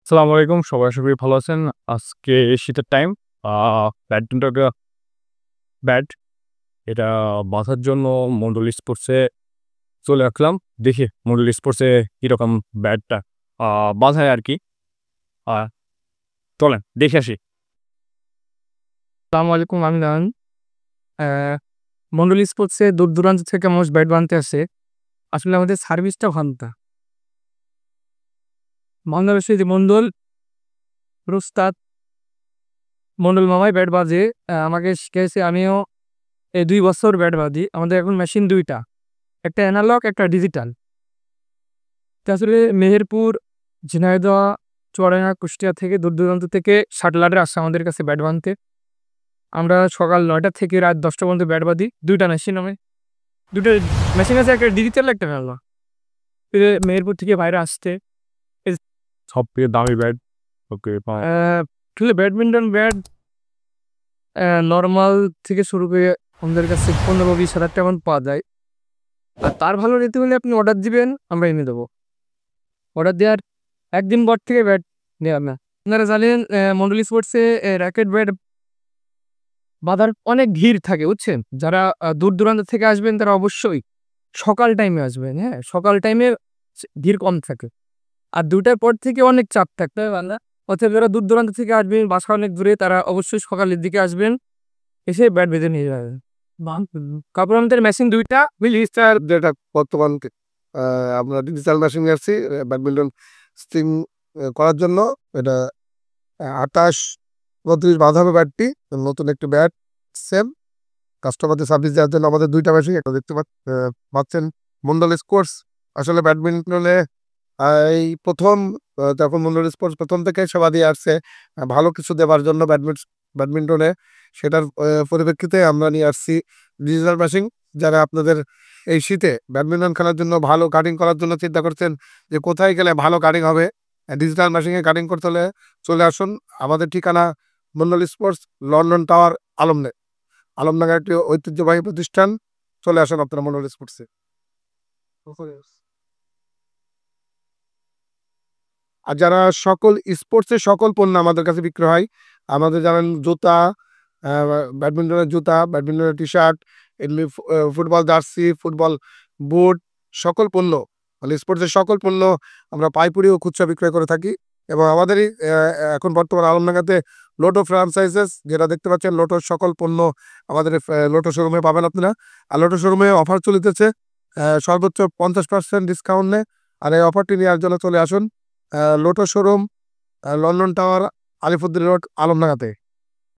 আসসালামু আলাইকুম। সবাই আশা করি ভালো আছেন। আজকে শীতের টাইম। আ ব্যাডমিন্টনটা ব্যাট এটা বাঁধার জন্য মন্ডল স্পোর্টসে চলে আসলাম। দেখি মন্ডল স্পোর্টসে কিরকম ব্যাটটা আ বাঁধায় আরকি। আ চলেন দেখে আসি। আসসালামু আলাইকুম, আমি নারায়ণ। অ্যা মন্ডল স্পোর্টসে দূর-দূরান্ত থেকে মানুষ ব্যাট বানাতে আসে। আসলে আমাদের সার্ভিসটা ভালো না। বাংলাদেশে যে মন্ডল, রুস্তাদ, মন্ডল মামাই ব্যাট বাজে। আমাকে শিখাইছে, আমিও এই ২ বছর ব্যাট বাজি। আমাদের এখন মেশিন ২ টা। একটা এনালগ, একটা ডিজিটাল। তো আসলে মেহেরপুর, ঝিনাইদহ, চুয়াডাঙ্গা, কুষ্টিয়া থেকে দূর-দূরান্ত থেকে শাটলাররা আসে আমাদের কাছে ব্যাট বানতে। আমরা সকাল ৯ টা থেকে রাত ১০ টা পর্যন্ত ব্যাট বাঁধি। ২ টা মেশিন আমি। ২ টা মেশিন আছে, একটা ডিজিটাল, একটা এনালগ। মেহেরপুর থেকে বাইরে আসতে এস সবথেকে দামি ব্যাট ওকে অ্যা আসলে ব্যাডমিন্টন ব্যাট নরমাল থেকে শুরু করে আমাদের কাছে ১৫-২০ হাজার টাকা পর্যন্ত পাওয়া যায়। আর তার ভালো নিতে হলে আপনি অর্ডার দিবেন, আমরা এনে দেবো। অর্ডার দেওয়ার ১ দিন পর থেকে ব্যাট নেওয়া না। আপনারা জানেন মন্ডল স্পোর্টসে র‍্যাকেট ব্যাট বাঁধার অনেক ভিড় থাকে, বুঝছেন? যারা দূর-দূরান্ত থেকে আসবেন তারা অবশ্যই সকাল টাইমে আসবেন, হ্যাঁ? সকাল টাইমে ভিড় কম থাকে। আর ২ টার পর থেকে অনেক চাপ থাকতে হয় বাংলা। অতএব যারা দূর-দূরান্ত থেকে আসবেন, বাসা অনেক দূরে, তারা অবশ্যই সকালের দিকে আসবেন। এসে ব্যাট বেঁধে নিয়ে যাবেন। কাপড় আমাদের মেশিন ২ টা। স্টার যেটা বর্তমান আমরা ডিজিটাল মেশিন আসছি ব্যাডমিন্টন স্টিং করার জন্য। এটা ২৮-৩৯ বাঁধা হবে ব্যাটটি। নতুন একটি ব্যাট সেম কাস্টমারদের সার্ভিস দেওয়ার জন্য আমাদের ২ টা মেশিন। একটা দেখতে পাচ্ছেন মন্ডল স্পোর্টস। আসলে ব্যাডমিন্টনে এই প্রথম যখন মন্ডল স্পোর্টস প্রথম থেকে সেবা দিয়ে আসছে ভালো কিছু দেওয়ার জন্য ব্যাডমিন্টনে, সেটার পরিপ্রেক্ষিতে আমরা নিয়ে আসছি ডিজিটাল মেশিন। যারা আপনাদের এই শীতে ব্যাডমিন্টন খেলার জন্য ভালো কাটিং করার জন্য চিন্তা করছেন যে কোথায় গেলে ভালো কাটিং হবে, ডিজিটাল মেশিনে কাটিং করতে হলে চলে আসুন। আমাদের ঠিকানা Mondal sports, London tower, Alamdanga একটি ঐতিহ্যবাহী প্রতিষ্ঠান। চলে আসুন আপনারা মন্ডল স্পোর্টসে। আর যারা সকল স্পোর্টসের সকল পণ্য আমাদের কাছে বিক্রি হয়, আমাদের জানেন জুতা, ব্যাডমিন্টনের জুতা, ব্যাডমিন্টনের টি-শার্ট, এমনি ফুটবল জার্সি, ফুটবল বুট, সকল পণ্য মানে স্পোর্টসের সকল পণ্য আমরা পাইকারি ও খুচরা বিক্রয় করে থাকি। এবং আমাদেরই এখন বর্তমান আলমডাঙ্গাতে লোটো ফ্র্যাঞ্চাইজেস, যেটা দেখতে পাচ্ছেন লোটোর সকল পণ্য আমাদের লোটো শোরুমে পাবেন আপনারা। আর লোটো শোরুমে অফার চলিতেছে সর্বোচ্চ ৫০% ডিসকাউন্টে। আর এই অফারটি নেওয়ার জন্য চলে আসুন lotto showroom, London tower, আলিফুদ্দিন road, আলমডাঙ্গাতে।